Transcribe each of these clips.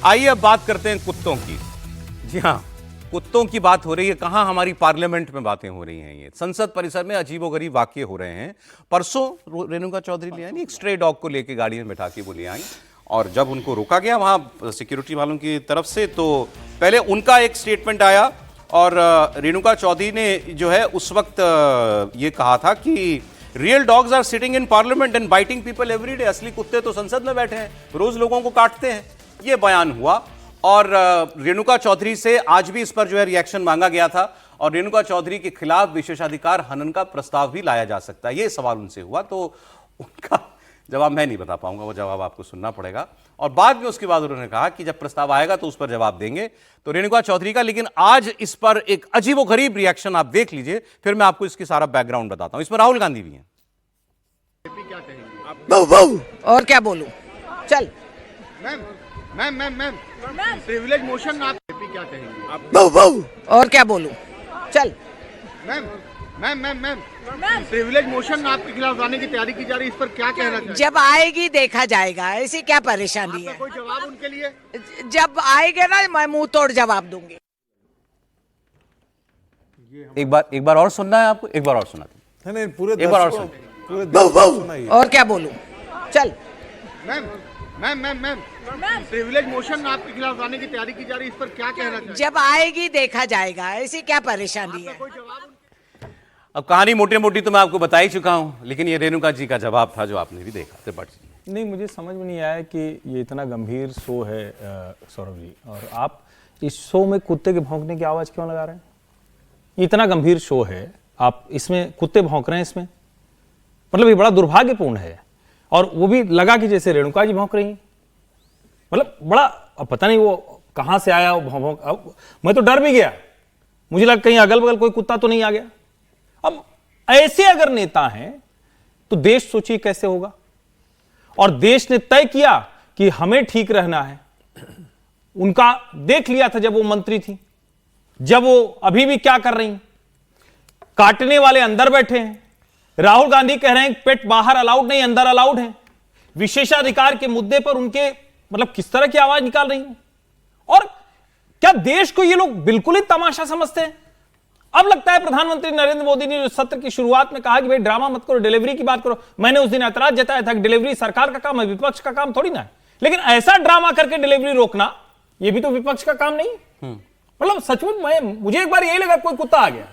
आइए अब बात करते हैं कुत्तों की। जी हाँ, कुत्तों की बात हो रही है। कहां हमारी पार्लियामेंट में बातें हो रही हैं। ये संसद परिसर में अजीबोगरीब वाकये हो रहे हैं। परसों रेणुका चौधरी ले आई, एक स्ट्रे डॉग को लेके गाड़ी में बैठा के वो ले आई, और जब उनको रोका गया वहां सिक्योरिटी वालों की तरफ से, तो पहले उनका एक स्टेटमेंट आया और रेणुका चौधरी ने जो है उस वक्त ये कहा था कि real dogs are sitting in parliament and biting people every day. असली कुत्ते तो संसद में बैठे हैं, रोज लोगों को काटते हैं। ये बयान हुआ और रेणुका चौधरी से आज भी इस पर जो है रिएक्शन मांगा गया था, और रेणुका चौधरी के खिलाफ विशेषाधिकार हनन का प्रस्ताव भी लाया जा सकता है, ये सवाल उनसे हुआ। तो उनका जवाब मैं नहीं बता पाऊंगा, वो जवाब आपको सुनना पड़ेगा। और बाद में उसके बाद उन्होंने कहा कि जब प्रस्ताव आएगा तो उस पर जवाब देंगे, तो रेणुका चौधरी का। लेकिन आज इस पर एक अजीबोगरीब रिएक्शन आप देख लीजिए, फिर मैं आपको इसकी सारा बैकग्राउंड बताता हूं। इसमें राहुल गांधी भी हैं। क्या कहेंगे और क्या बोलूं? चल मैम प्रिविलेज मोशन आप क्या कहेंगे आप? और क्या बोलूं? चल मैम प्रिविलेज मोशन आपके खिलाफ लाने की तैयारी की जा रही है, इस पर क्या कहना चाहिए? जब आएगी देखा जाएगा, ऐसी क्या परेशानी है? कोई जवाब उनके लिए? जब आएगा ना मैं मुंह तोड़ जवाब दूंगी। एक बार और सुनना है आपको? एक बार और सुनाते नहीं, पूरे एक बार और सुनाइए। और क्या बोलूं? चल मैम प्रिविलेज मोशन आपके खिलाफ लाने की तैयारी की जा रही है, इस पर क्या कहना चाहिए? जब आएगी देखा जाएगा, ऐसी क्या परेशानी है? अब कहानी मोटी मोटी तो मैं आपको बता ही चुका हूं, लेकिन ये रेणुका जी का जवाब था जो आपने भी देखा। त्रिपाठी नहीं, मुझे समझ में नहीं आया कि ये इतना गंभीर शो है सौरभ जी, और आप इस शो में कुत्ते के भौंकने की आवाज क्यों लगा रहे हैं? ये इतना गंभीर शो है, आप इसमें कुत्ते भौंक रहे हैं इसमें, मतलब ये बड़ा दुर्भाग्यपूर्ण है। और वो भी लगा कि जैसे रेणुका जी भौंक रही हैं, मतलब बड़ा, अब पता नहीं वो कहां से आया वो भौंक। अब मैं तो डर भी गया, मुझे लगा कहीं अगल बगल कोई कुत्ता तो नहीं आ गया। अब ऐसे अगर नेता हैं तो देश सोचिए कैसे होगा। और देश ने तय किया कि हमें ठीक रहना है। उनका देख लिया था जब वो मंत्री थी, जब वो अभी भी क्या कर रही हैं, काटने वाले अंदर बैठे हैं। राहुल गांधी कह रहे हैं पेट बाहर अलाउड नहीं, अंदर अलाउड है। विशेषाधिकार के मुद्दे पर उनके मतलब किस तरह की आवाज निकाल रही हैं। और क्या देश को ये लोग बिल्कुल ही तमाशा समझते हैं? अब लगता है प्रधानमंत्री नरेंद्र मोदी ने जो सत्र की शुरुआत में कहा कि भाई ड्रामा मत करो, डिलीवरी की बात करो, मैंने उस दिन ऐतराज जताया था कि डिलीवरी सरकार का काम है, विपक्ष का काम थोड़ी ना है। लेकिन ऐसा ड्रामा करके डिलीवरी रोकना, यह भी तो विपक्ष का काम नहीं। मतलब सचमुच मुझे एक बार यही लगा कोई कुत्ता आ गया।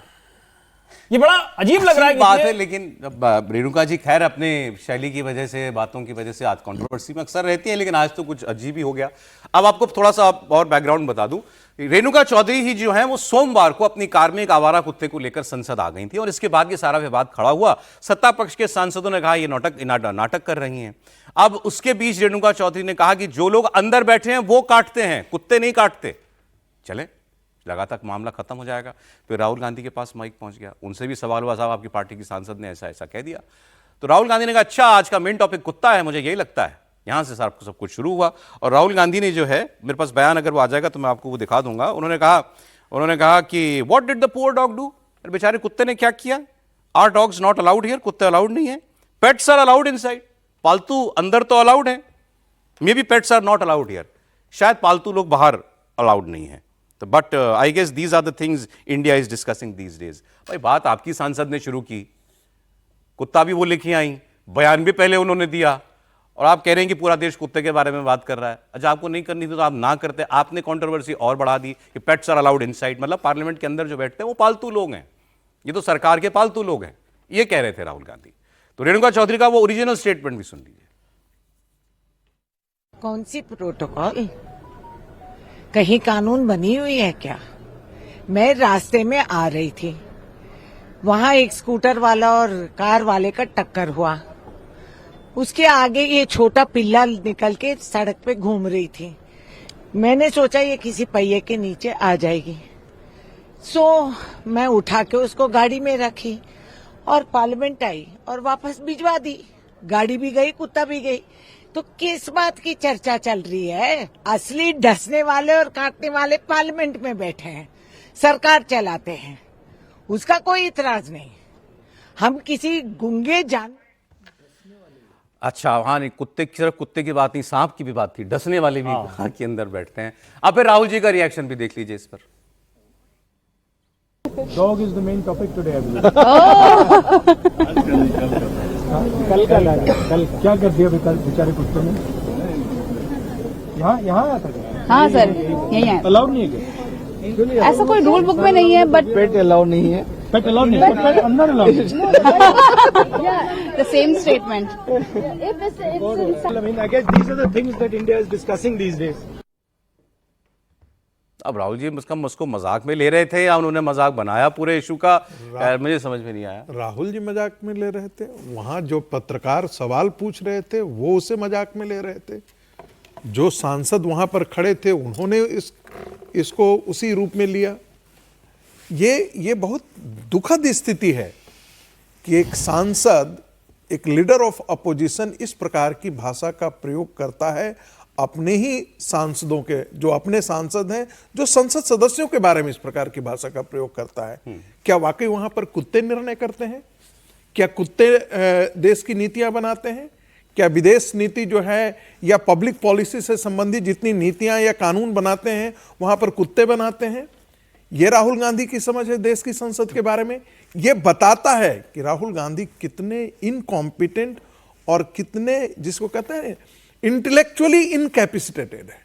ये बड़ा अजीब लग रहा है बात है। लेकिन रेणुका जी खैर अपने शैली की वजह से, बातों की वजह से आज कंट्रोवर्सी में अक्सर रहती है, लेकिन आज तो कुछ अजीब ही हो गया। अब आपको थोड़ा सा और बैकग्राउंड बता दूं। रेणुका चौधरी ही जो है वो सोमवार को अपनी कार में एक आवारा कुत्ते को लेकर संसद आ गई थी, और इसके बाद ये सारा विवाद खड़ा हुआ। सत्ता पक्ष के सांसदों ने कहा ये नाटक कर रही हैं। अब उसके बीच रेणुका चौधरी ने कहा कि जो लोग अंदर बैठे हैं वो काटते हैं, कुत्ते नहीं काटते। चले लगा तक मामला खत्म हो जाएगा। फिर राहुल गांधी के पास माइक पहुंच गया, उनसे भी सवाल हुआ, साहब आपकी पार्टी की सांसद ने ऐसा कह दिया। तो राहुल गांधी ने कहा अच्छा आज का मेन टॉपिक कुत्ता है, मुझे यही लगता है। यहां से सब कुछ शुरू हुआ। और राहुल गांधी ने जो है, मेरे पास बयान अगर वो आ जाएगा तो मैं आपको वो दिखा दूंगा। उन्होंने कहा कि what did the poor dog do? बेचारे कुत्ते ने क्या किया? Are dogs not allowed here? कुत्ते अलाउड नहीं है। Pets are allowed inside. पालतू अंदर तो अलाउड है, maybe pets are not allowed here. शायद पालतू लोग बाहर अलाउड नहीं है। तो but I guess these are the things India is discussing these days. भाई बात आपकी सांसद ने शुरू की, कुत्ता भी वो लिखी आई, बयान भी पहले उन्होंने दिया, और आप कह रहे हैं कि पूरा देश कुत्ते के बारे में बात कर रहा है। अच्छा आपको नहीं करनी थी तो आप ना करते। आपने कंट्रोवर्सी और बढ़ा दी कि पेट्स आर अलाउड इनसाइड, मतलब पार्लियामेंट के अंदर जो बैठते हैं वो पालतू लोग हैं, ये तो सरकार के पालतू लोग हैं, ये कह रहे थे राहुल गांधी। तो रेणुका चौधरी का वो ओरिजिनल स्टेटमेंट भी सुन लीजिए। कौन सी प्रोटोकॉल? कहीं कानून बनी हुई है क्या? मैं रास्ते में आ रही थी, वहां एक स्कूटर वाला और कार वाले का टक्कर हुआ। उसके आगे ये छोटा पिल्ला निकल के सड़क पे घूम रही थी। मैंने सोचा ये किसी पहिए के नीचे आ जाएगी, सो मैं उठा के उसको गाड़ी में रखी और पार्लियामेंट आई और वापस भिजवा दी। गाड़ी भी गई, कुत्ता भी गई। तो किस बात की चर्चा चल रही है? असली डसने वाले और काटने वाले पार्लियामेंट में बैठे हैं, सरकार चलाते हैं, उसका कोई इतराज नहीं। हम किसी गुंगे जान अच्छा, हाँ नहीं, कुत्ते की सिर्फ कुत्ते की बात नहीं, सांप की भी बात थी, डसने वाले भी वहाँ के अंदर बैठते हैं। अब फिर राहुल जी का रिएक्शन भी देख लीजिए इस पर। Dog is the main topic today, I believe. कल क्या कर दिया कल बेचारे कुत्ते ने? यहाँ आया था क्या? हाँ सर, यही है। अलाउड नहीं है क्या? ऐसा कोई रूल बुक में नहीं है, बट पेट अलाउड नहीं है। पेट अलाउड नहीं है, पेट अंदर अलाउड है। The same statement. I mean, I guess these are the things that India is discussing these days. अब राहुल जी उसको मजाक में ले रहे थे या उन्होंने मजाक बनाया पूरे इशू का, मुझे समझ में नहीं आया। राहुल जी मजाक में ले रहे थे, वहां जो पत्रकार सवाल पूछ रहे थे वो उसे मजाक में ले रहे थे, जो सांसद वहां पर खड़े थे उन्होंने इसको उसी रूप में लिया। ये बहुत दुखद स्थिति है कि एक सांसद, एक लीडर ऑफ अपोजिशन इस प्रकार की भाषा का प्रयोग करता है अपने ही सांसदों के, जो अपने सांसद हैं, जो संसद सदस्यों के बारे में इस प्रकार की भाषा का प्रयोग करता है। क्या वाकई वहां पर कुत्ते निर्णय करते हैं? क्या कुत्ते देश की नीतियां बनाते हैं? क्या विदेश नीति जो है या पब्लिक पॉलिसी से संबंधित जितनी नीतियां या कानून बनाते हैं वहां पर कुत्ते बनाते हैं? ये राहुल गांधी की समझ है देश की संसद के बारे में। ये बताता है कि राहुल गांधी कितने इनकॉम्पिटेंट और कितने, जिसको कहते हैं, इंटेलेक्चुअली इनकैपेसिटेटेड है।